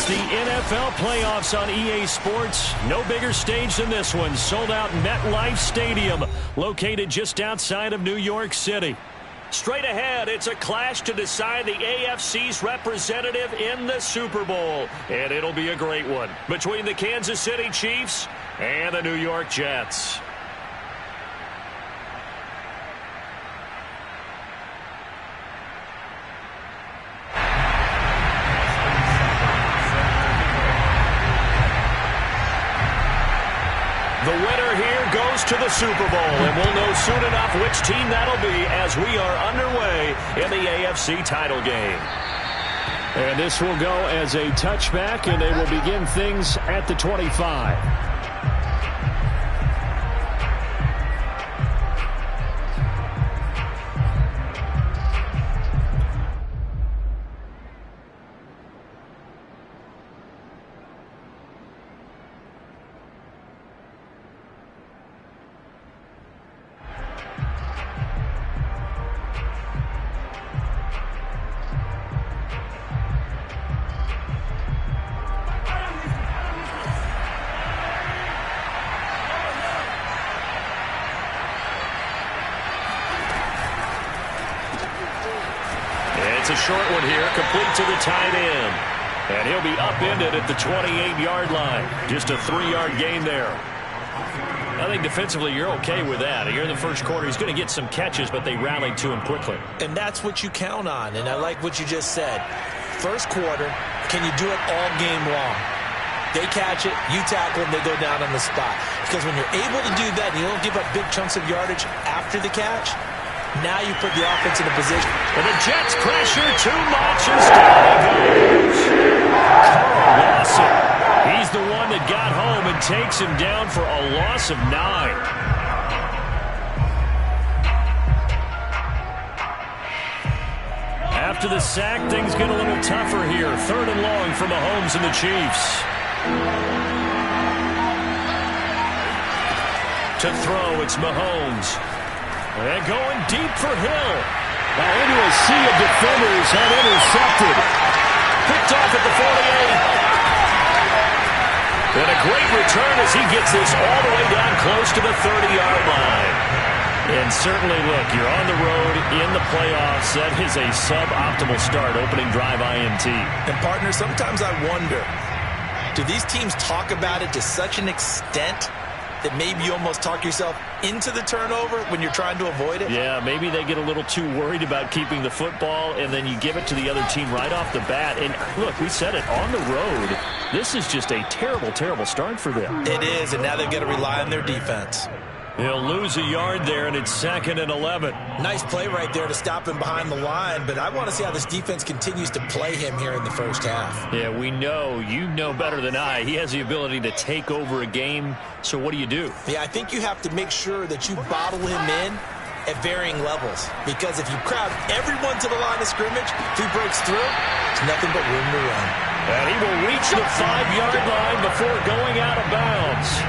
It's the NFL playoffs on EA Sports. No bigger stage than this one. Sold out MetLife Stadium, located just outside of New York City. Straight ahead, it's a clash to decide the AFC's representative in the Super Bowl. And it'll be a great one between the Kansas City Chiefs and the New York Jets. The winner here goes to the Super Bowl, and we'll know soon enough which team that'll be as we are underway in the AFC title game. And this will go as a touchback, and they will begin things at the 25. It's a short one here, complete to the tight end. And he'll be upended at the 28-yard line. Just a 3-yard gain there. I think defensively you're okay with that. Here in the first quarter, he's going to get some catches, but they rallied to him quickly. And that's what you count on, and I like what you just said. First quarter, can you do it all game long? They catch it, you tackle them, they go down on the spot. Because when you're able to do that, and you don't give up big chunks of yardage after the catch, now you put the offense in a position. And the Jets pressure too much, and down he goes. Carl Lawson. He's the one that got home and takes him down for a loss of 9. After the sack, things get a little tougher here. 3rd and long for Mahomes and the Chiefs. To throw, it's Mahomes. And going deep for Hill. Now into a sea of defenders and intercepted. Picked off at the 48. And a great return as he gets this all the way down close to the 30-yard line. And certainly, look, you're on the road in the playoffs. That is a suboptimal start, opening drive INT. And, partner, sometimes I wonder, do these teams talk about it to such an extent that maybe you almost talk yourself into the turnover when you're trying to avoid it? Yeah, maybe they get a little too worried about keeping the football, and then you give it to the other team right off the bat. And, look, we said it, on the road, this is just a terrible, terrible start for them. It is, and now they've got to rely on their defense. He'll lose a yard there, and it's 2nd and 11. Nice play right there to stop him behind the line, but I want to see how this defense continues to play him here in the first half. Yeah, we know. You know better than I. He has the ability to take over a game, so what do you do? Yeah, I think you have to make sure that you bottle him in at varying levels, because if you crowd everyone to the line of scrimmage, if he breaks through, it's nothing but room to run. And he will reach the 5-yard line before going out of bounds.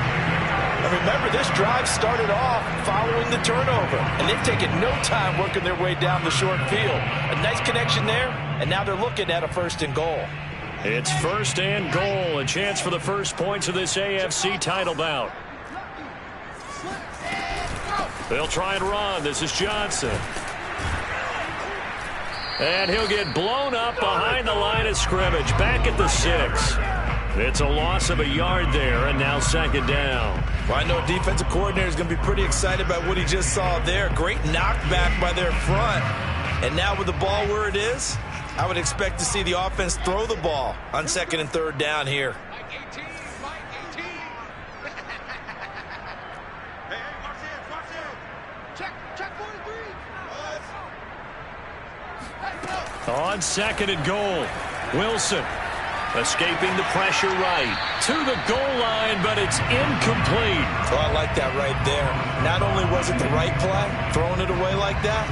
And remember, this drive started off following the turnover, and they've taken no time working their way down the short field. A nice connection there, and now they're looking at a 1st and goal. It's 1st and goal, a chance for the first points of this AFC title bout. They'll try and run. This is Johnson. And he'll get blown up behind the line of scrimmage, back at the 6. It's a loss of a yard there, and now 2nd down. Well, I know a defensive coordinator is going to be pretty excited about what he just saw there. Great knockback by their front. And now with the ball where it is, I would expect to see the offense throw the ball on 2nd and 3rd down here. On 2nd and goal, Wilson escaping the pressure right to the goal line, but it's incomplete. Oh, I like that right there. Not only was it the right play, throwing it away like that,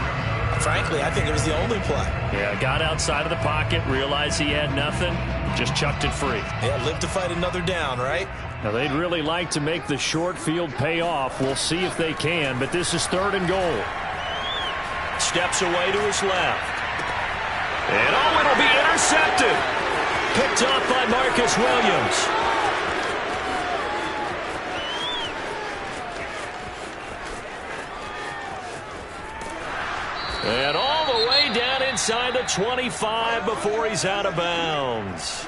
frankly, I think it was the only play. Yeah, got outside of the pocket, realized he had nothing, just chucked it free. Yeah, live to fight another down, right? Now, they'd really like to make the short field pay off. We'll see if they can, but this is 3rd and goal. Steps away to his left. And, oh, it'll be intercepted. Picked off by Marcus Williams. And all the way down inside the 25 before he's out of bounds.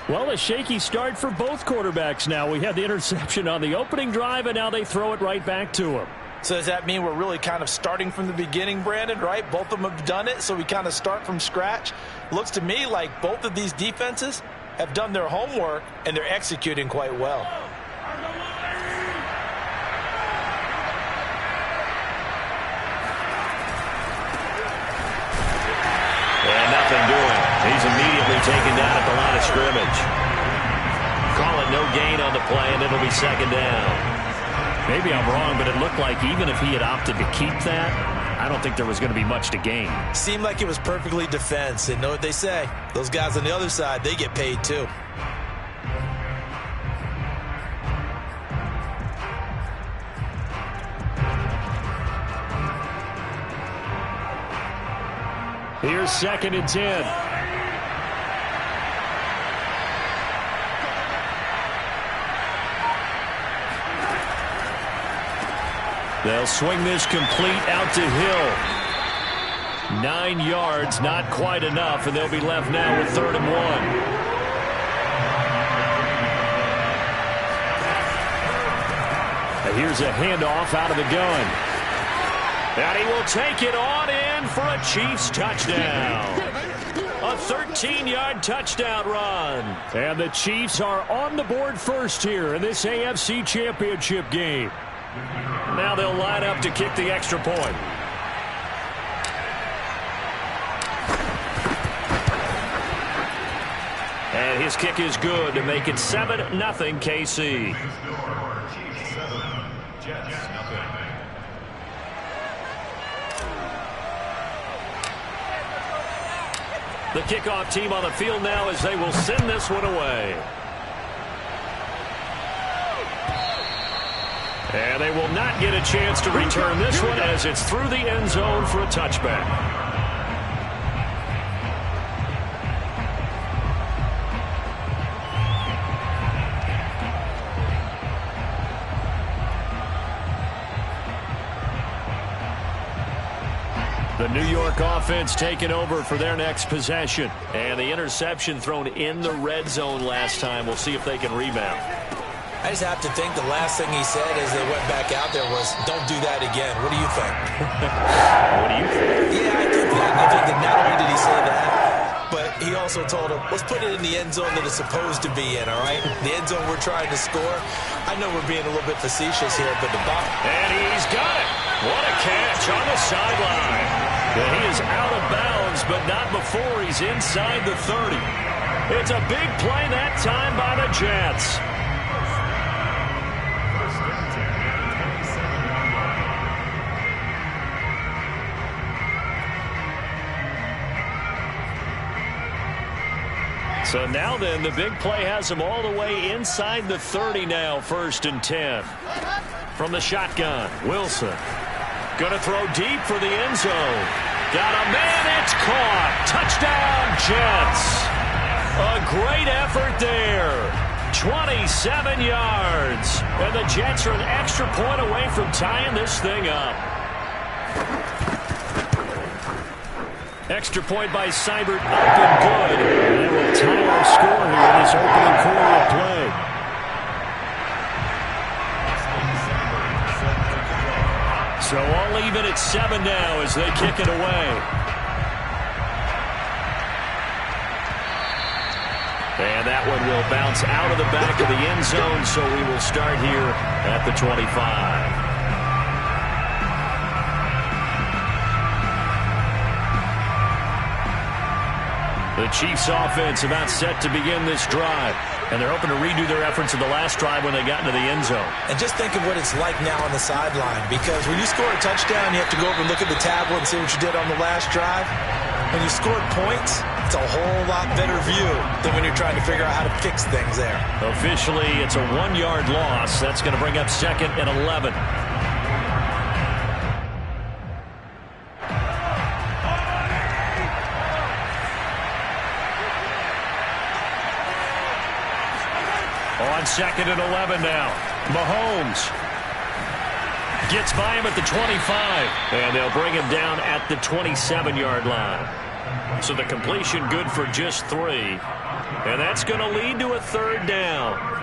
Well, a shaky start for both quarterbacks now. We had the interception on the opening drive, and now they throw it right back to him. So does that mean we're really kind of starting from the beginning, Brandon, right? Both of them have done it, so we kind of start from scratch. Looks to me like both of these defenses have done their homework, and they're executing quite well. And nothing doing. He's immediately taken down at the line of scrimmage. Call it no gain on the play, and it'll be second down. Maybe I'm wrong, but it looked like even if he had opted to keep that, I don't think there was going to be much to gain. Seemed like it was perfectly defense. And know what they say? Those guys on the other side, they get paid too. Here's 2nd and 10. They'll swing this complete out to Hill. 9 yards, not quite enough, and they'll be left now with 3rd and 1. And here's a handoff out of the gun. And he will take it on in for a Chiefs touchdown. A 13-yard touchdown run. And the Chiefs are on the board first here in this AFC Championship game. Now they'll line up to kick the extra point. And his kick is good to make it 7-0 KC. The kickoff team on the field now as they will send this one away. And they will not get a chance to return this one as it's through the end zone for a touchback. The New York offense taking over for their next possession. And the interception thrown in the red zone last time. We'll see if they can rebound. I just have to think the last thing he said as they went back out there was, don't do that again. What do you think? What do you think? Yeah, I think that. I think that not only did he say that, but he also told him, let's put it in the end zone that it's supposed to be in, all right? The end zone we're trying to score. I know we're being a little bit facetious here, but the ball. And he's got it. What a catch on the sideline. Well, he is out of bounds, but not before he's inside the 30. It's a big play that time by the Jets. So now then, the big play has him all the way inside the 30 now, 1st and 10. From the shotgun, Wilson. Going to throw deep for the end zone. Got a man, it's caught. Touchdown, Jets. A great effort there. 27 yards. And the Jets are an extra point away from tying this thing up. Extra point by Seibert, up and good. And that will tie our score here in this opening quarter of play. So all even at 7 now as they kick it away. And that one will bounce out of the back of the end zone, so we will start here at the 25. The Chiefs offense about set to begin this drive. And they're hoping to redo their efforts in the last drive when they got into the end zone. And just think of what it's like now on the sideline. Because when you score a touchdown, you have to go over and look at the tablet and see what you did on the last drive. When you scored points, it's a whole lot better view than when you're trying to figure out how to fix things there. Officially, it's a 1-yard loss. That's going to bring up 2nd and 11. on 2nd and 11 now. Mahomes gets by him at the 25. And they'll bring him down at the 27-yard line. So the completion good for just 3. And that's going to lead to a 3rd down.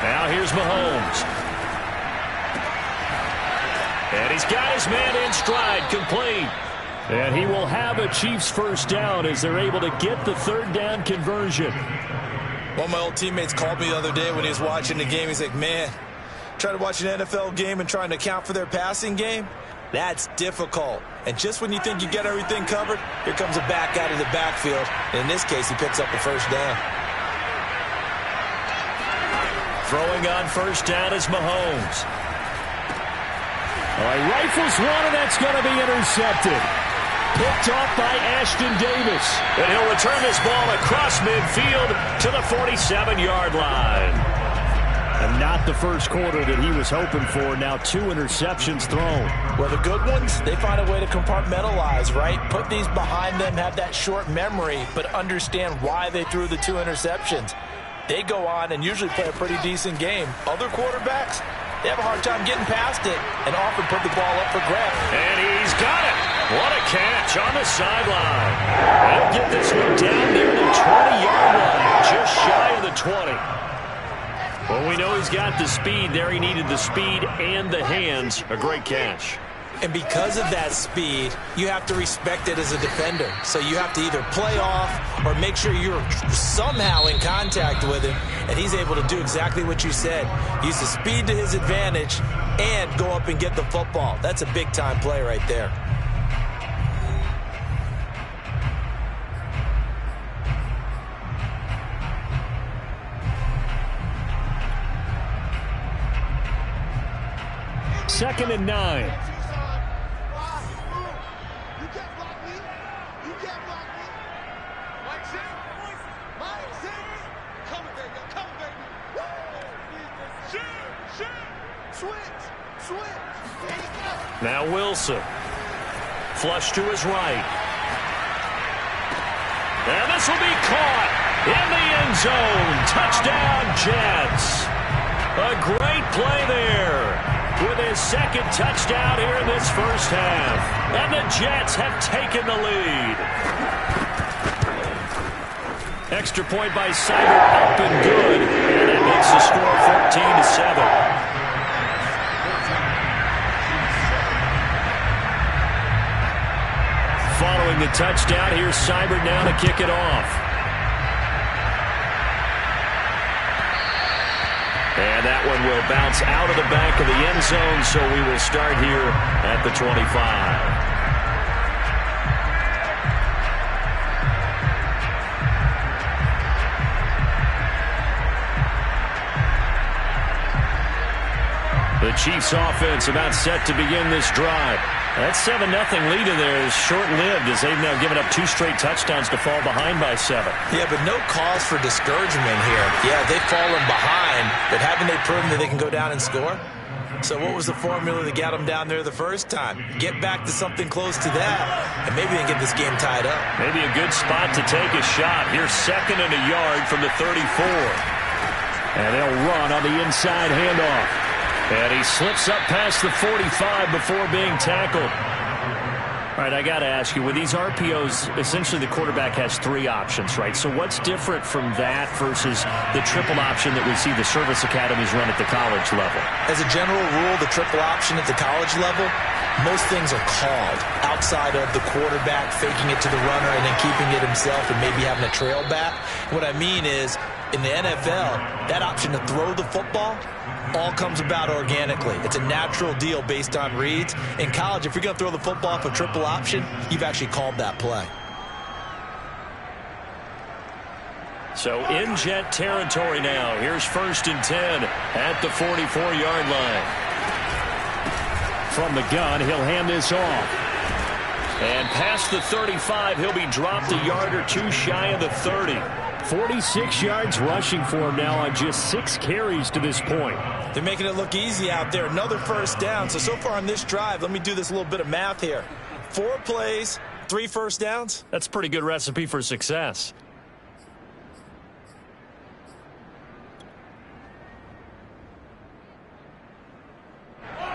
Now here's Mahomes. And he's got his man in stride, complete. And he will have a Chiefs first down as they're able to get the 3rd down conversion. One of my old teammates called me the other day when he was watching the game. He's like, man, trying to watch an NFL game and trying to account for their passing game, that's difficult. And just when you think you get everything covered, here comes a back out of the backfield. And in this case, he picks up a first down. Throwing on first down is Mahomes. All right, rifles one, and that's going to be intercepted. Picked off by Ashton Davis. And he'll return this ball across midfield to the 47-yard line. And not the first quarter that he was hoping for. Now 2 interceptions thrown. Well, the good ones, they find a way to compartmentalize, right? Put these behind them, have that short memory, but understand why they threw the 2 interceptions. They go on and usually play a pretty decent game. Other quarterbacks, they have a hard time getting past it and often put the ball up for grabs. And he's got it. What a catch on the sideline. He'll get this one down near the 20-yard line, just shy of the 20. Well, we know he's got the speed there. He needed the speed and the hands. A great catch. And because of that speed, you have to respect it as a defender. So you have to either play off or make sure you're somehow in contact with him. And he's able to do exactly what you said. Use the speed to his advantage and go up and get the football. That's a big-time play right there. Second and 9. Now Wilson. Flush to his right. And this will be caught in the end zone. Touchdown, Jets. A great play there with his 2nd touchdown here in this first half. And the Jets have taken the lead. Extra point by Seibert, up and good. And it makes the score 14-7. Following the touchdown, here's Seibert now to kick it off. And that one will bounce out of the back of the end zone, so we will start here at the 25. The Chiefs offense about set to begin this drive. That 7-0 lead in there is short-lived as they've now given up 2 straight touchdowns to fall behind by 7. Yeah, but no cause for discouragement here. Yeah, they've fallen behind, but haven't they proven that they can go down and score? So what was the formula that got them down there the first time? Get back to something close to that, and maybe they can get this game tied up. Maybe a good spot to take a shot. Here's 2nd and a yard from the 34. And they'll run on the inside handoff. And he slips up past the 45 before being tackled. All right, I got to ask you, with these RPOs, essentially the quarterback has 3 options, right? So what's different from that versus the triple option that we see the service academies run at the college level? As a general rule, the triple option at the college level, most things are called outside of the quarterback faking it to the runner and then keeping it himself and maybe having a trail back. What I mean is, in the NFL, that option to throw the football all comes about organically. It's a natural deal based on reads. In college, if you're going to throw the football off a triple option, you've actually called that play. So in Jet territory now. Here's 1st and 10 at the 44-yard line. From the gun, he'll hand this off. And past the 35, he'll be dropped a yard or 2 shy of the 30. 46 yards rushing for him now on just 6 carries to this point. They're making it look easy out there. Another first down. So far on this drive, let me do this little bit of math here. 4 plays, 3 first downs. That's a pretty good recipe for success.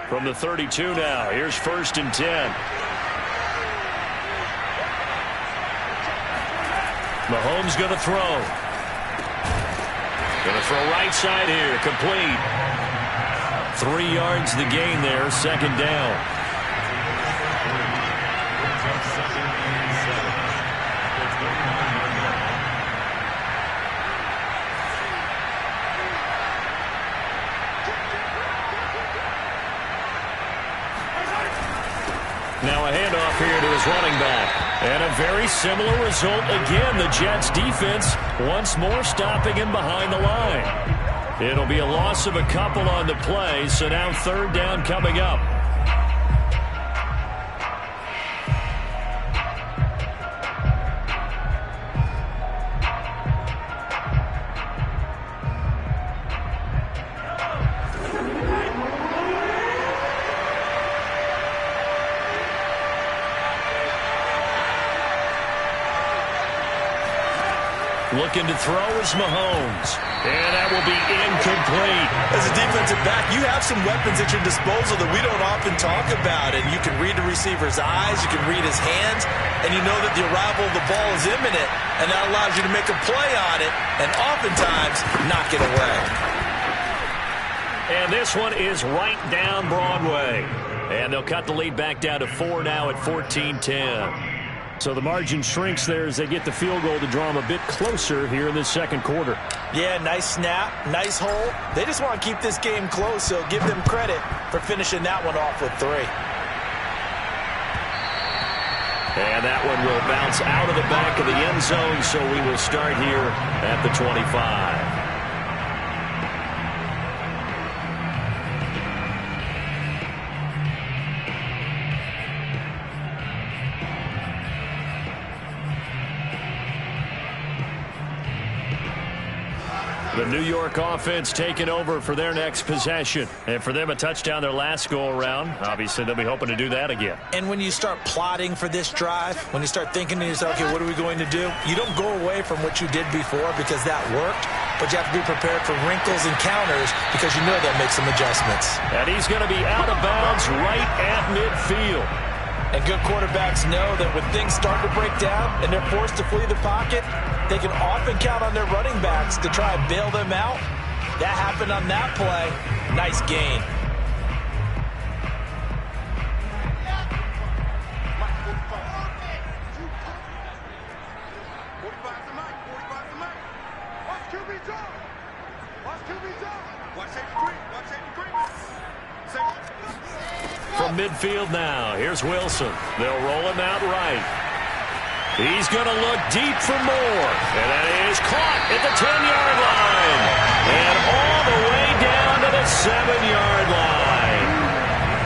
From the 32 now, here's 1st and 10. Mahomes going to throw. Going to throw right side here, complete. 3 yards the gain there, 2nd down. Now a handoff here to his running back. And a very similar result again. The Jets defense once more stopping him behind the line. It'll be a loss of a couple on the play, so now 3rd down coming up. Looking to throw is Mahomes. And that will be incomplete. As a defensive back, you have some weapons at your disposal that we don't often talk about. And you can read the receiver's eyes, you can read his hands, and you know that the arrival of the ball is imminent. And that allows you to make a play on it and oftentimes knock it away. And this one is right down Broadway. And they'll cut the lead back down to 4 now at 14-10. So the margin shrinks there as they get the field goal to draw them a bit closer here in the 2nd quarter. Yeah, nice snap, nice hole. They just want to keep this game close, so give them credit for finishing that one off with 3. And that one will bounce out of the back of the end zone, so we will start here at the 25. The New York offense taking over for their next possession. And for them, a touchdown their last go-around. Obviously, they'll be hoping to do that again. And when you start plotting for this drive, when you start thinking to yourself, okay, what are we going to do? You don't go away from what you did before because that worked, but you have to be prepared for wrinkles and counters because you know they'll make some adjustments. And he's going to be out of bounds right at midfield. And good quarterbacks know that when things start to break down and they're forced to flee the pocket, they can often count on their running backs to try and bail them out. That happened on that play. Nice gain. From midfield now, here's Wilson. They'll roll him out right. He's going to look deep for more. And that is caught at the 10-yard line. And all the way down to the 7-yard line.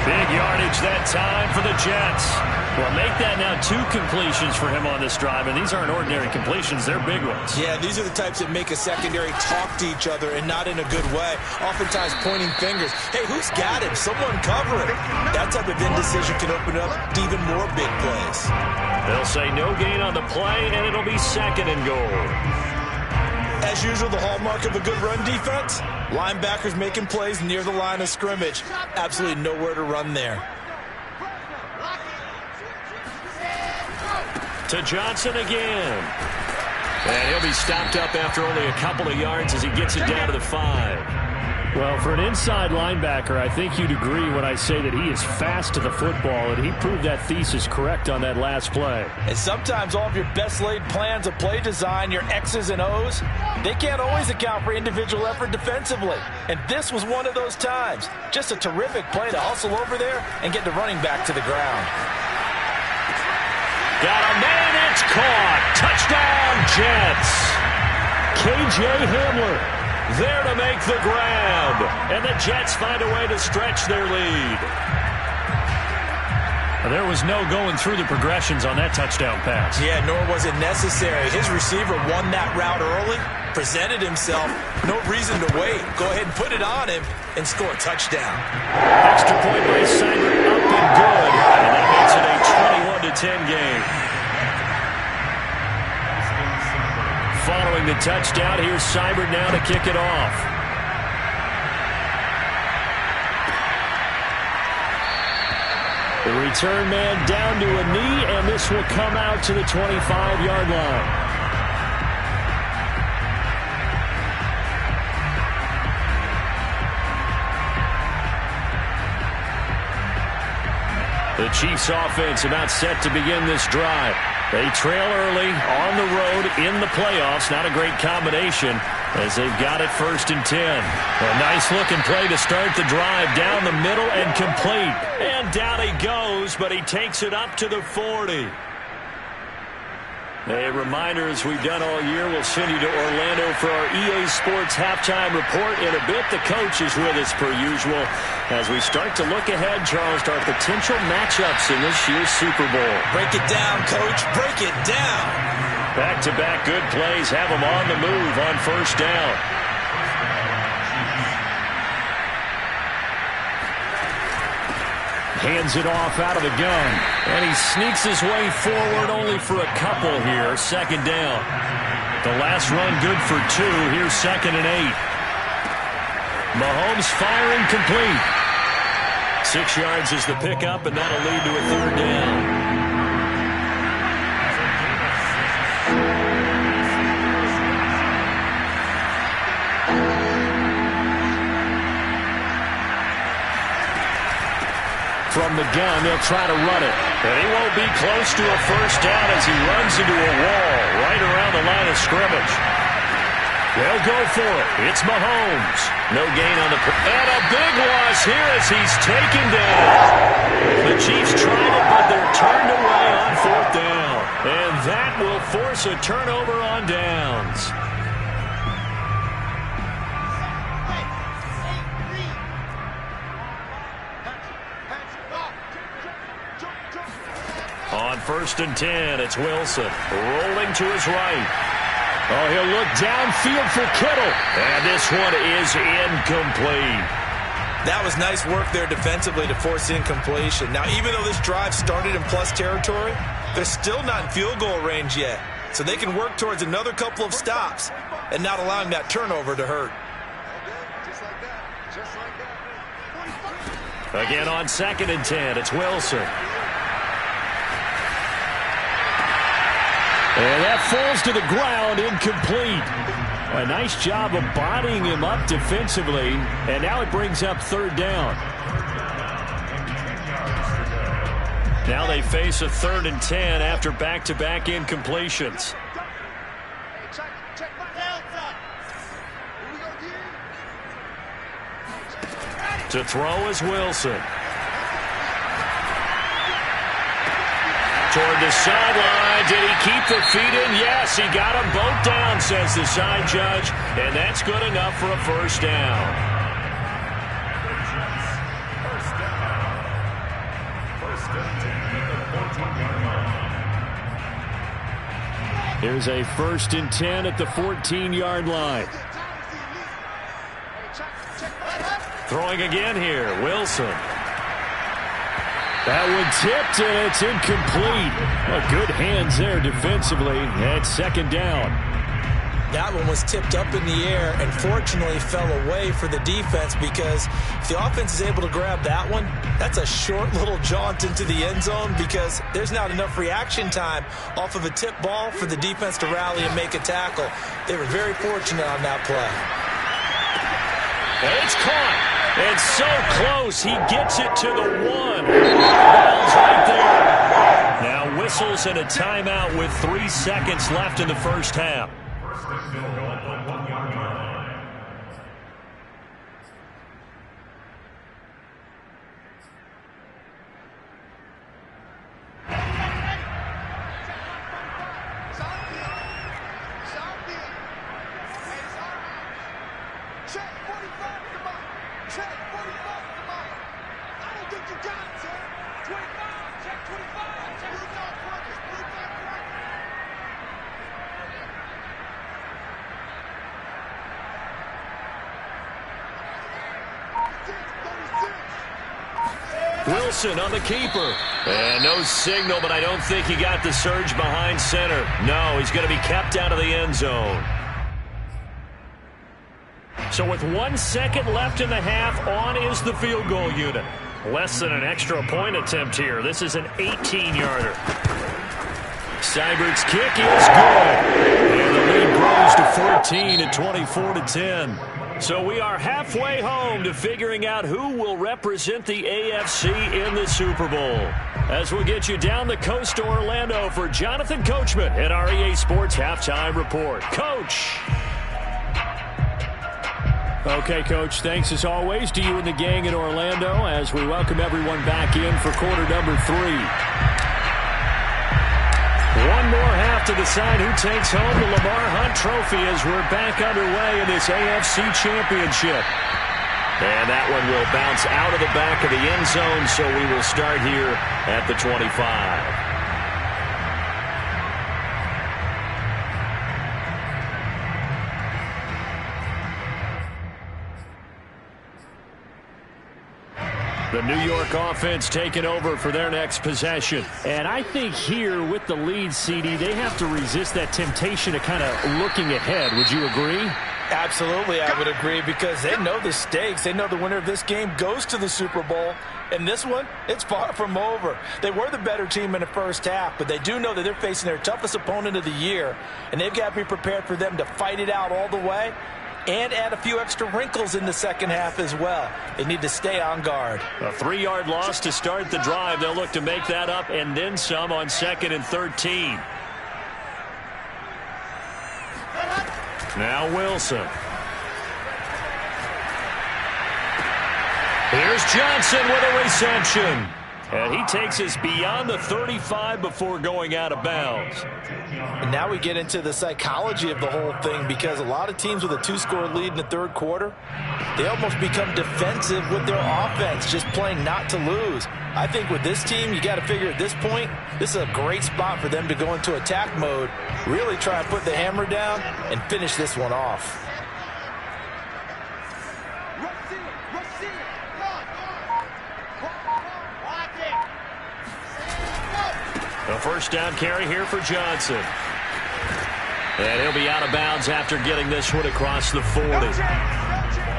Big yardage that time for the Jets. Well, make that now 2 completions for him on this drive, and these aren't ordinary completions. They're big ones. Yeah, these are the types that make a secondary talk to each other and not in a good way, oftentimes pointing fingers. Hey, who's got him? Someone cover him. That type of indecision can open up to even more big plays. They'll say no gain on the play, and it'll be 2nd and goal. As usual, the hallmark of a good run defense, linebackers making plays near the line of scrimmage. Absolutely nowhere to run there. To Johnson again. And he'll be stopped up after only a couple of yards as he gets it down to the 5. Well, for an inside linebacker, I think you'd agree when I say that he is fast to the football, and he proved that thesis correct on that last play. And sometimes all of your best laid plans of play design, your X's and O's, they can't always account for individual effort defensively. And this was one of those times. Just a terrific play to hustle over there and get the running back to the ground. Got a man, it's caught. Touchdown, Jets. KJ Hamler there to make the grab. And the Jets find a way to stretch their lead. There was no going through the progressions on that touchdown pass. Yeah, nor was it necessary. His receiver won that route early, presented himself. No reason to wait. Go ahead and put it on him and score a touchdown. Extra point by Seibert, up and good. And that makes it a 21-10 game. Following the touchdown, here's Seibert now to kick it off. The return man down to a knee, and this will come out to the 25-yard line. The Chiefs offense about set to begin this drive. They trail early on the road in the playoffs. Not a great combination as they've got it 1st and 10. A nice-looking play to start the drive down the middle and complete. And down he goes, but he takes it up to the 40. A reminder, as we've done all year, we'll send you to Orlando for our EA Sports halftime report. In a bit, the coach is with us per usual as we start to look ahead, Charles, to our potential matchups in this year's Super Bowl. Break it down, Coach. Break it down. Back-to-back good plays have them on the move on 1st down. Hands it off out of the gun. And he sneaks his way forward only for a couple here. 2nd down. The last run good for 2. Here's 2nd and 8. Mahomes firing complete. 6 yards is the pickup, and that'll lead to a 3rd down. From the gun, they'll try to run it. And he won't be close to a 1st down as he runs into a wall right around the line of scrimmage. They'll go for it. It's Mahomes. No gain on the play. And a big loss here as he's taken down. The Chiefs tried it, but they're turned away on 4th down. And that will force a turnover on downs. On 1st and 10, it's Wilson rolling to his right. Oh, he'll look downfield for Kittle. And this one is incomplete. That was nice work there defensively to force incompletion. Now, even though this drive started in plus territory, they're still not in field goal range yet. So they can work towards another couple of stops and not allowing that turnover to hurt. Again on 2nd and 10, it's Wilson. And that falls to the ground, incomplete. A nice job of bodying him up defensively, and now it brings up 3rd down. Now they face a 3rd and 10 after back-to-back incompletions. To throw is Wilson. Toward the sideline. Did he keep the feet in? Yes, he got them both down, says the side judge. And that's good enough for a 1st down. Here's a 1st and 10 at the 14-yard line. Throwing again here, Wilson. That one tipped, and it's incomplete. Well, good hands there defensively at 2nd down. That one was tipped up in the air and fortunately fell away for the defense, because if the offense is able to grab that one, that's a short little jaunt into the end zone because there's not enough reaction time off of a tip ball for the defense to rally and make a tackle. They were very fortunate on that play. It's caught. It's so close. He gets it to the 1. Ball's right there. Now whistles and a timeout with 3 seconds left in the 1st half. Wilson on the keeper. And no signal, but I don't think he got the surge behind center. No, he's going to be kept out of the end zone. So with 1 second left in the half, on is the field goal unit. Less than an extra point attempt here. This is an 18-yarder. Seibert's kick is good. And the lead grows to 14 at 24-10. So we are halfway home to figuring out who will represent the AFC in the Super Bowl. As we'll get you down the coast to Orlando for Jonathan Coachman at our EA Sports Halftime Report. Coach. Okay, Coach, thanks as always to you and the gang in Orlando as we welcome everyone back in for quarter number 3. One more half to decide who takes home the Lamar Hunt Trophy as we're back underway in this AFC Championship. And that one will bounce out of the back of the end zone, so we will start here at the 25. The New York offense taking over for their next possession. And I think here with the lead, CD, they have to resist that temptation of kind of looking ahead. Would you agree? Absolutely, I would agree, because they know the stakes. They know the winner of this game goes to the Super Bowl. And this one, it's far from over. They were the better team in the first half, but they do know that they're facing their toughest opponent of the year. And they've got to be prepared for them to fight it out all the way and add a few extra wrinkles in the second half as well. They need to stay on guard. A 3-yard loss to start the drive. They'll look to make that up and then some on 2nd and 13. Now Wilson. Here's Johnson with a reception. And he takes us beyond the 35 before going out of bounds. And now we get into the psychology of the whole thing, because a lot of teams with a 2-score lead in the third quarter, they almost become defensive with their offense, just playing not to lose. I think with this team, you got to figure at this point, this is a great spot for them to go into attack mode, really try and put the hammer down and finish this one off. A first down carry here for Johnson. And he'll be out of bounds after getting this one across the 40.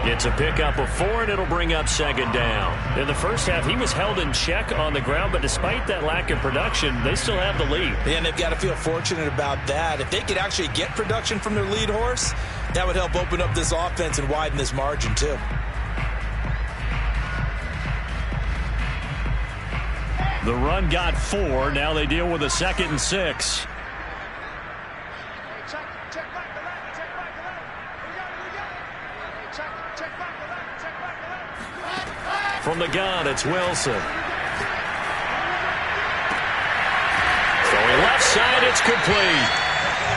It's a pickup of 4, and it'll bring up 2nd down. In the first half, he was held in check on the ground, but despite that lack of production, they still have the lead. And they've got to feel fortunate about that. If they could actually get production from their lead horse, that would help open up this offense and widen this margin too. The run got 4. Now they deal with a 2nd and 6. From the gun, it's Wilson. Throwing left side, it's complete.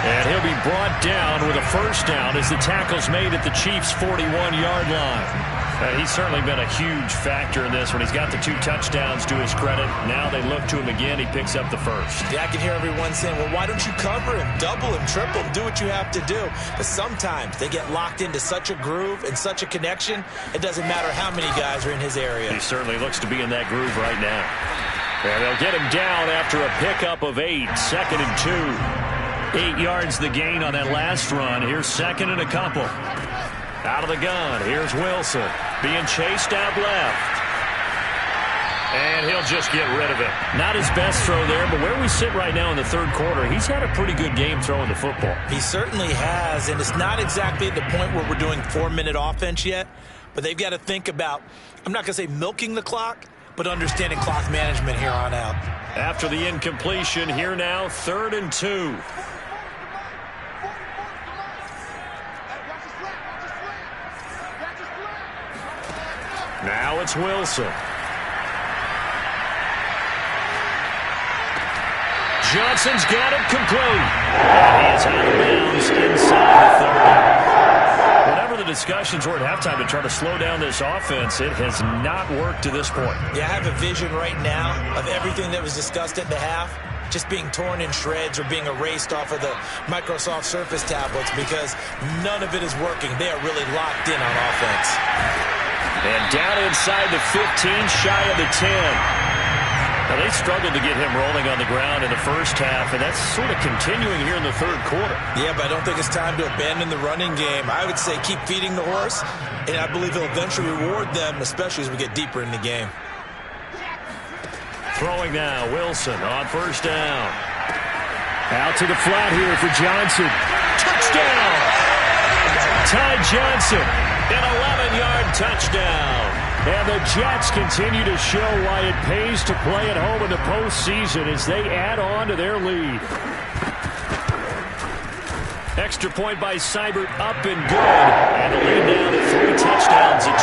And he'll be brought down with a first down as the tackle's made at the Chiefs' 41-yard line. He's certainly been a huge factor in this one. He's got the 2 touchdowns to his credit. Now they look to him again. He picks up the first. Yeah, I can hear everyone saying, well, why don't you cover him, double him, triple him, do what you have to do. But sometimes they get locked into such a groove and such a connection, it doesn't matter how many guys are in his area. He certainly looks to be in that groove right now. And they'll get him down after a pickup of 8, 2nd and 2. 8 yards the gain on that last run. Here's 2nd and a couple. Out of the gun, here's Wilson, being chased out left. And he'll just get rid of it. Not his best throw there, but where we sit right now in the third quarter, he's had a pretty good game throwing the football. He certainly has, and it's not exactly at the point where we're doing 4-minute offense yet, but they've got to think about, I'm not going to say milking the clock, but understanding clock management here on out. After the incompletion, here now, 3rd and 2. Now it's Wilson. Johnson's got it complete. And he is out of bounds inside the 30. Whatever the discussions were at halftime to try to slow down this offense, it has not worked to this point. Yeah, I have a vision right now of everything that was discussed at the half just being torn in shreds or being erased off of the Microsoft Surface tablets, because none of it is working. They are really locked in on offense. And down inside the 15, shy of the 10. Now, they struggled to get him rolling on the ground in the first half, and that's sort of continuing here in the third quarter. Yeah, but I don't think it's time to abandon the running game. I would say keep feeding the horse, and I believe he'll eventually reward them, especially as we get deeper in the game. Throwing now, Wilson on first down. Out to the flat here for Johnson. Touchdown! Ty Johnson, an 11-yard touchdown. And the Jets continue to show why it pays to play at home in the postseason as they add on to their lead. Extra point by Seibert, up and good. And the lead down to 3 touchdowns at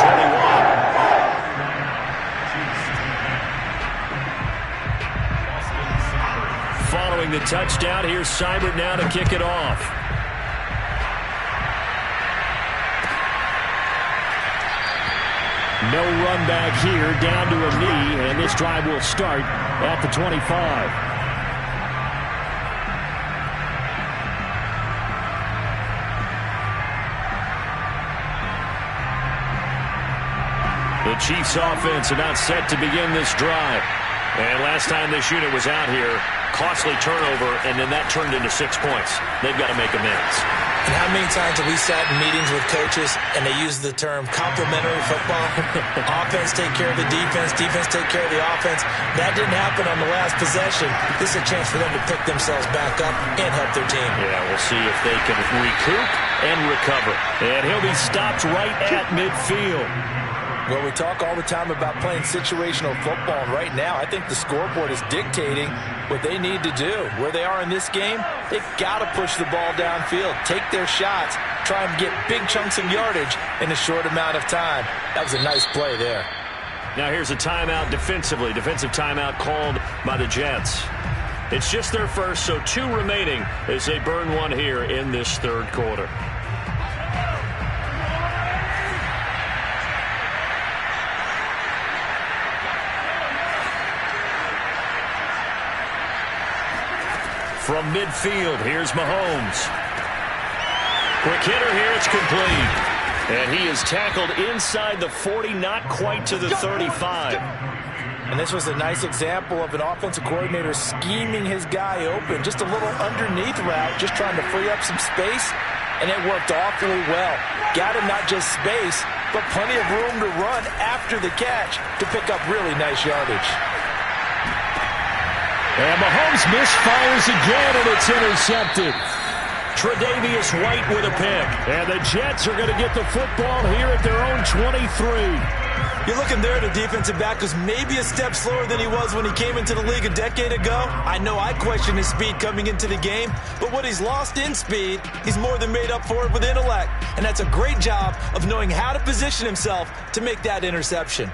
21. Following the touchdown, here's Seibert now to kick it off. No run back here, down to a knee, and this drive will start at the 25. The Chiefs offense about set to begin this drive. And last time this unit was out here, costly turnover, and then that turned into 6 points. They've got to make amends. And how many times have we sat in meetings with coaches and they use the term complementary football? Offense take care of the defense, defense take care of the offense. That didn't happen on the last possession. This is a chance for them to pick themselves back up and help their team. Yeah, we'll see if they can recoup and recover. And he'll be stopped right at midfield. Well, we talk all the time about playing situational football, and right now I think the scoreboard is dictating what they need to do. Where they are in this game, they've got to push the ball downfield, take their shots, try and get big chunks of yardage in a short amount of time. That was a nice play there. Now here's a timeout defensively. Defensive timeout called by the Jets. It's just their first, so 2 remaining as they burn one here in this third quarter. From midfield, here's Mahomes. Quick hitter here, it's complete. And he is tackled inside the 40, not quite to the 35. And this was a nice example of an offensive coordinator scheming his guy open. Just a little underneath route, just trying to free up some space, and it worked awfully well. Got him not just space, but plenty of room to run after the catch to pick up really nice yardage. And Mahomes misfires again, and it's intercepted. Tre'Davious White with a pick. And the Jets are going to get the football here at their own 23. You're looking there at a defensive back who's maybe a step slower than he was when he came into the league a decade ago. I know I questioned his speed coming into the game, but what he's lost in speed, he's more than made up for it with intellect. And that's a great job of knowing how to position himself to make that interception.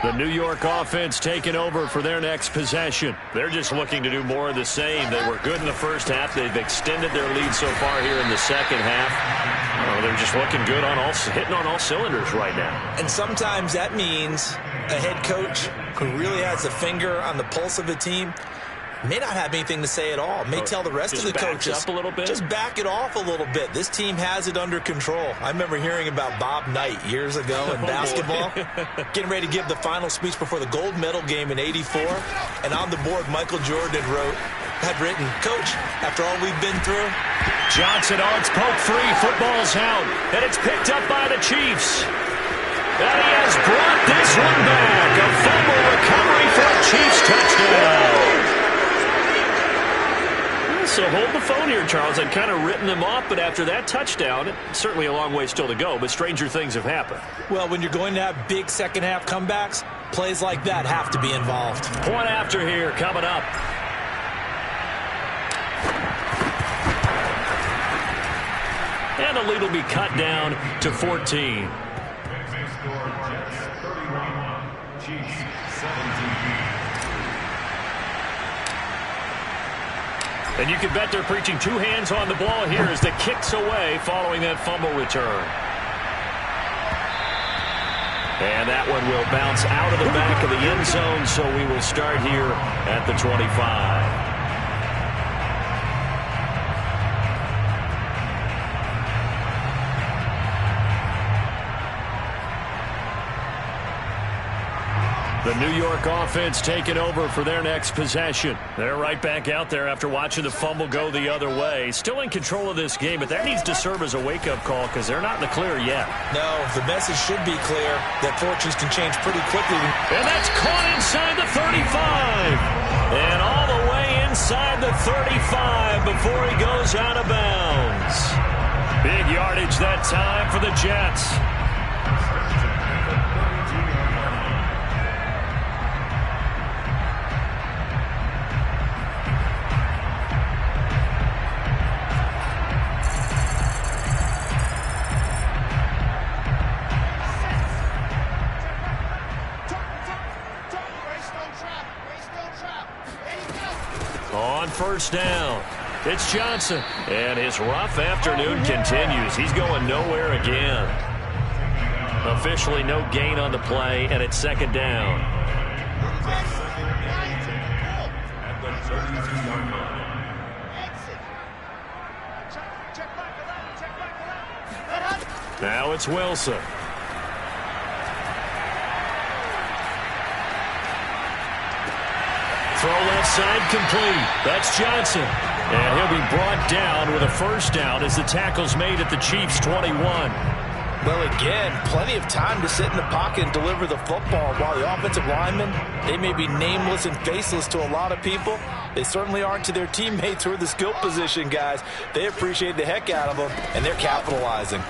The New York offense taking over for their next possession. They're just looking to do more of the same. They were good in the first half. They've extended their lead so far here in the second half. They're just looking good on hitting on all cylinders right now. And sometimes that means a head coach who really has a finger on the pulse of a team may not have anything to say at all. May tell the rest of the coaches, up a little bit. Just back it off a little bit. This team has it under control. I remember hearing about Bob Knight years ago in basketball, getting ready to give the final speech before the gold medal game in '84. And on the board, Michael Jordan had written, "Coach, after all we've been through." Johnson, it's poke free. Football's out. And it's picked up by the Chiefs. And he has brought this one back. A fumble recovery for a Chiefs touchdown. So hold the phone here, Charles. I'd kind of written them off, but after that touchdown, it's certainly a long way still to go, but stranger things have happened. Well, when you're going to have big second-half comebacks, plays like that have to be involved. Point after here coming up. And the lead will be cut down to 14. And you can bet they're preaching 2 hands on the ball here as the kick's away following that fumble return. And that one will bounce out of the back of the end zone, so we will start here at the 25. The New York offense taking over for their next possession. They're right back out there after watching the fumble go the other way. Still in control of this game, but that needs to serve as a wake-up call because they're not in the clear yet. No, the message should be clear that fortunes can change pretty quickly. And that's caught inside the 35. And all the way inside the 35 before he goes out of bounds. Big yardage that time for the Jets. On first down, it's Johnson. And his rough afternoon continues. He's going nowhere again. Officially no gain on the play, and it's second down. Now it's Wilson. Throw left side complete. That's Johnson. And he'll be brought down with a first down as the tackle's made at the Chiefs' 21. Well, again, plenty of time to sit in the pocket and deliver the football while the offensive linemen, they may be nameless and faceless to a lot of people. They certainly aren't to their teammates who are the skill position guys. They appreciate the heck out of them, and they're capitalizing.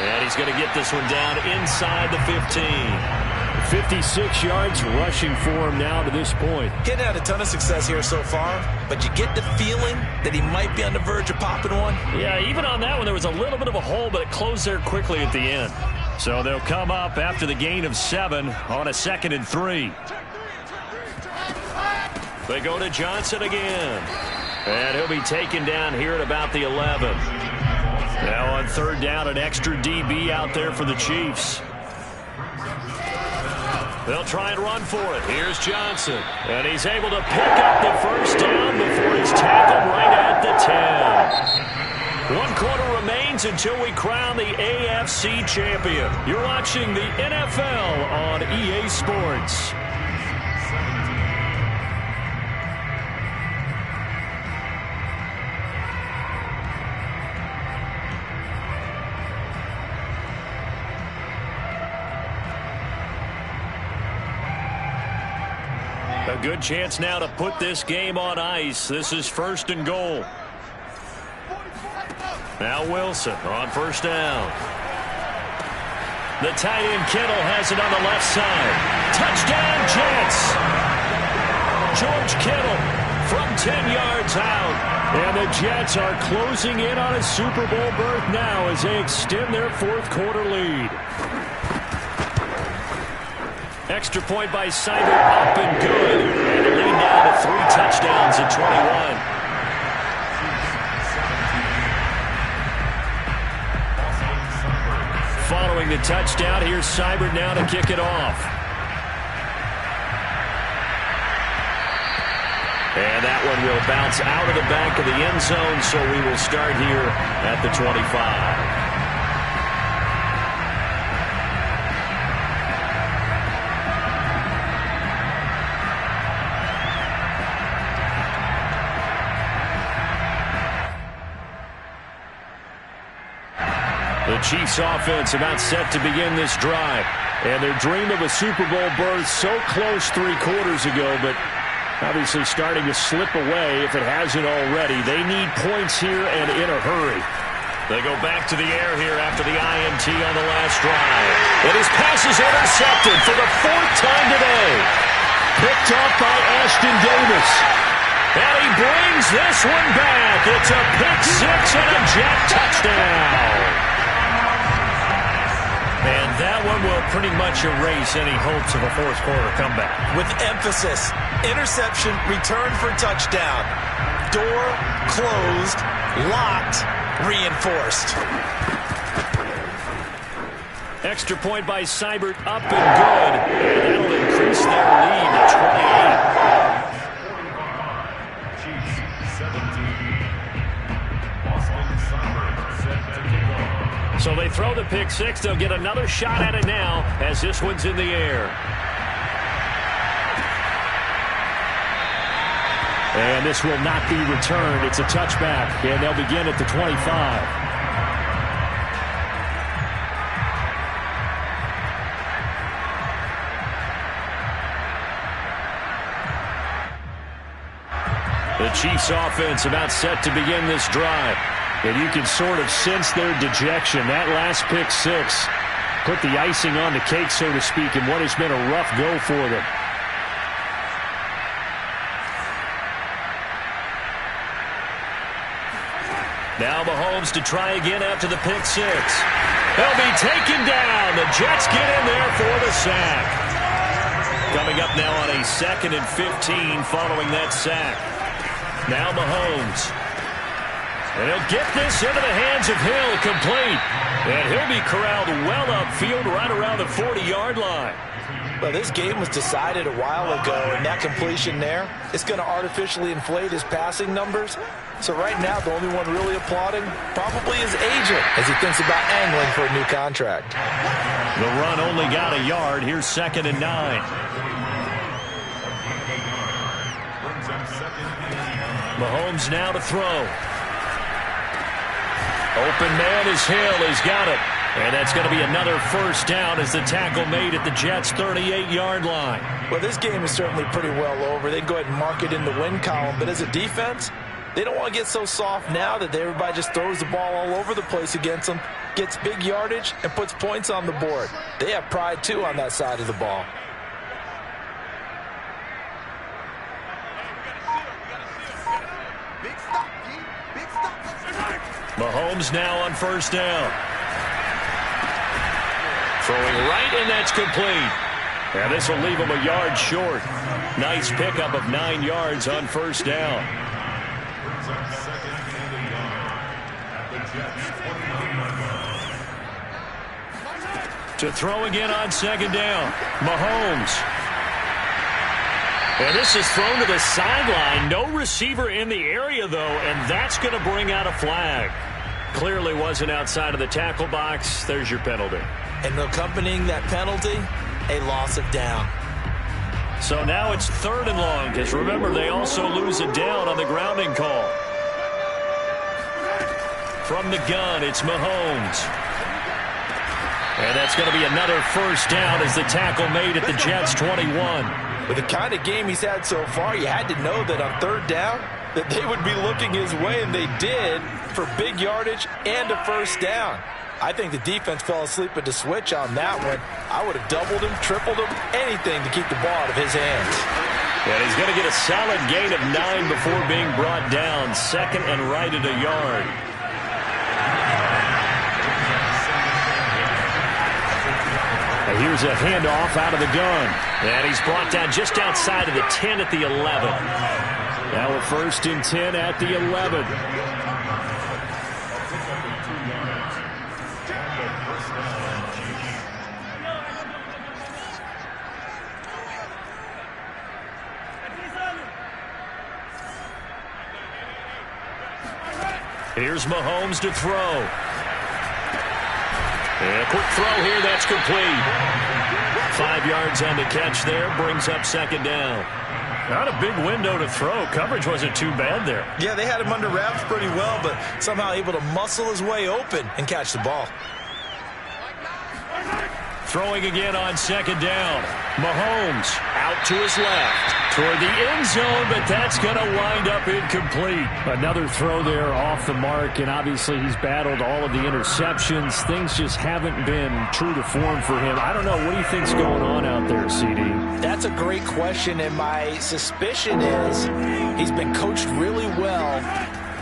And he's going to get this one down inside the 15. 56 yards rushing for him now to this point. Getting had a ton of success here so far, but you get the feeling that he might be on the verge of popping one. Yeah, even on that one, there was a little bit of a hole, but it closed there quickly at the end. So they'll come up after the gain of 7 on a 2nd and 3. They go to Johnson again. And he'll be taken down here at about the 11. Now on third down, an extra DB out there for the Chiefs. They'll try and run for it. Here's Johnson. And he's able to pick up the first down before he's tackled right at the 10. 1 quarter remains until we crown the AFC champion. You're watching the NFL on EA Sports. A good chance now to put this game on ice. This is 1st and goal. Now Wilson on first down. The tight end Kittle has it on the left side. Touchdown Jets. George Kittle from 10 yards out. And the Jets are closing in on a Super Bowl berth now as they extend their 4th quarter lead. Extra point by Seibert, up and good. And a lead now to 3 touchdowns at 21. Following the touchdown, here's Seibert now to kick it off. And that one will bounce out of the back of the end zone, so we will start here at the 25. The Chiefs offense about set to begin this drive. And their dream of a Super Bowl berth so close 3 quarters ago, but obviously starting to slip away if it hasn't already. They need points here and in a hurry. They go back to the air here after the INT on the last drive. And his pass is intercepted for the 4th time today. Picked off by Ashton Davis. And he brings this one back. It's a pick 6 and a Jet touchdown. And that one will pretty much erase any hopes of a 4th quarter comeback. With emphasis, interception, return for touchdown. Door closed, locked, reinforced. Extra point by Seibert, up and good. And that'll increase their lead to 28. So they throw the pick six. They'll get another shot at it now as this one's in the air. And this will not be returned. It's a touchback, and they'll begin at the 25. The Chiefs offense about set to begin this drive. And you can sort of sense their dejection. That last pick six put the icing on the cake, so to speak, in what has been a rough go for them. Now Mahomes to try again after the pick six. They'll be taken down. The Jets get in there for the sack. Coming up now on a 2nd and 15 following that sack. Now Mahomes. And he'll get this into the hands of Hill, complete. And he'll be corralled well upfield right around the 40-yard line. Well, this game was decided a while ago, and that completion there, it's going to artificially inflate his passing numbers. So right now, the only one really applauding probably his agent as he thinks about angling for a new contract. The run only got a yard. Here's 2nd and 9. Mahomes now to throw. Open man is Hill. He's got it. And that's going to be another first down as the tackle made at the Jets' 38-yard line. Well, this game is certainly pretty well over. They can go ahead and mark it in the win column. But as a defense, they don't want to get so soft now that everybody just throws the ball all over the place against them, gets big yardage, and puts points on the board. They have pride, too, on that side of the ball. Mahomes now on first down. Throwing right, and that's complete. And this will leave him a yard short. Nice pickup of 9 yards on first down. To throw again on 2nd down. Mahomes. And this is thrown to the sideline. No receiver in the area, though, and that's going to bring out a flag. Clearly wasn't outside of the tackle box. There's your penalty. And accompanying that penalty, a loss of down. So now it's 3rd and long, because remember, they also lose a down on the grounding call. From the gun, it's Mahomes. And that's going to be another first down as the tackle made at the Jets' 21. With the kind of game he's had so far, you had to know that on 3rd down that they would be looking his way, and they did, for big yardage and a first down. I think the defense fell asleep at the switch on that one. I would have doubled him, tripled him, anything to keep the ball out of his hands. And he's going to get a solid gain of 9 before being brought down. 2nd and right at a yard. And here's a handoff out of the gun. And he's brought down just outside of the 10 at the 11. Now a 1st and 10 at the 11. Here's Mahomes to throw. And a quick throw here, that's complete. 5 yards on the catch there, brings up 2nd down. Not a big window to throw. Coverage wasn't too bad there. Yeah, they had him under wraps pretty well, but somehow able to muscle his way open and catch the ball. Throwing again on 2nd down. Mahomes out to his left toward the end zone, but that's going to wind up incomplete. Another throw there off the mark, and obviously he's battled all of the interceptions. Things just haven't been true to form for him. I don't know. What do you think's going on out there, CD? That's a great question, and my suspicion is he's been coached really well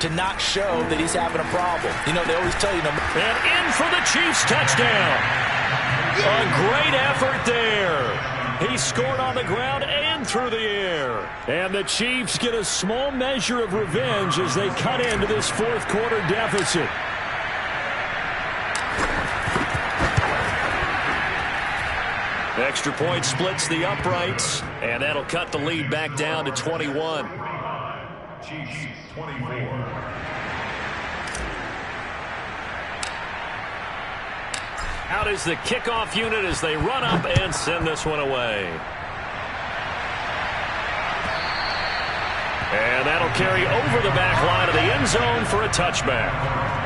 to not show that he's having a problem. You know, they always tell you. And in for the Chiefs touchdown. A great effort there. He scored on the ground and through the air. And the Chiefs get a small measure of revenge as they cut into this 4th quarter deficit. Extra point splits the uprights, and that'll cut the lead back down to 21. Chiefs 24. Out is the kickoff unit as they run up and send this one away. And that'll carry over the back line of the end zone for a touchback.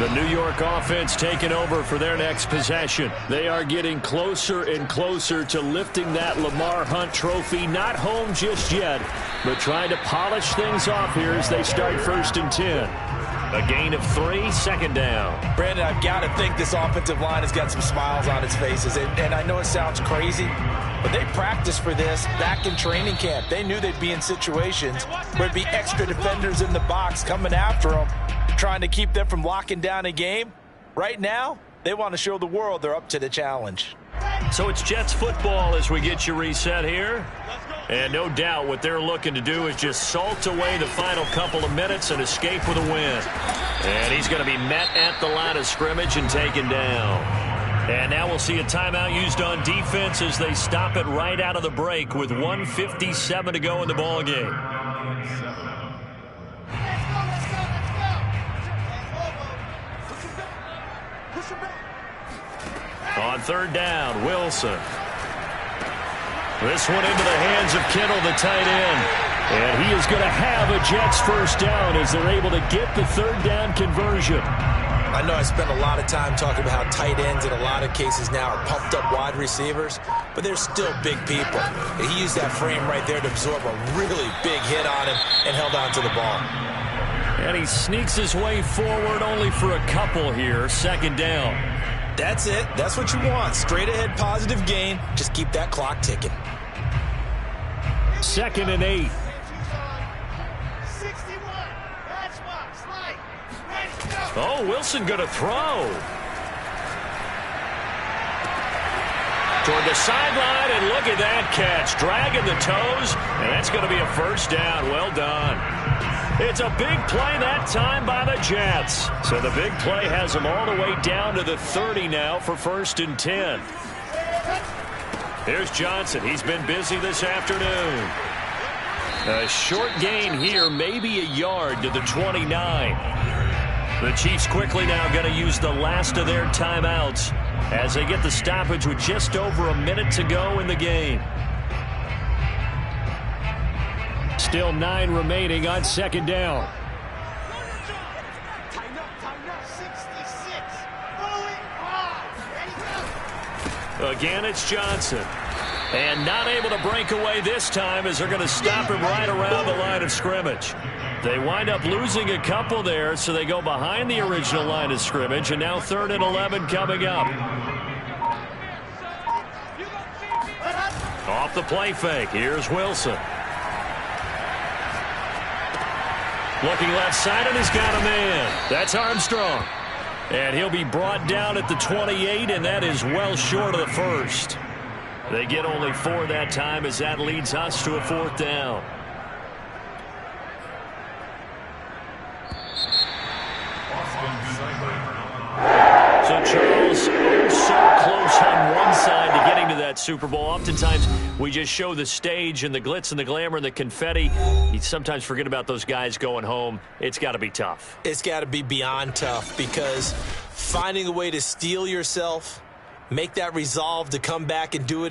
The New York offense taking over for their next possession. They are getting closer and closer to lifting that Lamar Hunt trophy. Not home just yet, but trying to polish things off here as they start 1st and 10. A gain of 3, 2nd down. Brandon, I've got to think this offensive line has got some smiles on its faces. And I know it sounds crazy, but they practiced for this back in training camp. They knew they'd be in situations where there'd be extra defenders in the box coming after them, trying to keep them from locking down a game. Right now, they want to show the world they're up to the challenge. So it's Jets football as we get you reset here. And no doubt what they're looking to do is just salt away the final couple of minutes and escape with a win. And he's going to be met at the line of scrimmage and taken down. And now we'll see a timeout used on defense as they stop it right out of the break with 1:57 to go in the ball game. On 3rd down, Wilson. This one into the hands of Kittle, the tight end. And he is going to have a Jets 1st down as they're able to get the 3rd down conversion. I know I spent a lot of time talking about how tight ends in a lot of cases now are pumped up wide receivers, but they're still big people. And he used that frame right there to absorb a really big hit on him and held on to the ball. And he sneaks his way forward only for a couple here, 2nd down. That's it. That's what you want. Straight ahead positive gain. Just keep that clock ticking. 2nd and 8. Oh, Wilson going to throw. Toward the sideline, and look at that catch. Dragging the toes, and that's going to be a 1st down. Well done. It's a big play that time by the Jets. So the big play has them all the way down to the 30 now for 1st and 10. Here's Johnson. He's been busy this afternoon. A short gain here, maybe a yard to the 29. The Chiefs quickly now going to use the last of their timeouts as they get the stoppage with just over a minute to go in the game. Still 9 remaining on 2nd down. Again, it's Johnson. And not able to break away this time as they're going to stop him right around the line of scrimmage. They wind up losing a couple there, so they go behind the original line of scrimmage, and now 3rd and 11 coming up. Off the play fake, here's Wilson. Looking left side, and he's got a man. That's Armstrong. And he'll be brought down at the 28, and that is well short of the 1st. They get only 4 that time as that leads us to a 4th down. So, Charles, so close on one side to getting to that Super Bowl. Oftentimes, we just show the stage and the glitz and the glamour and the confetti. You sometimes forget about those guys going home. It's got to be tough. It's got to be beyond tough because finding a way to steel yourself, make that resolve to come back and do it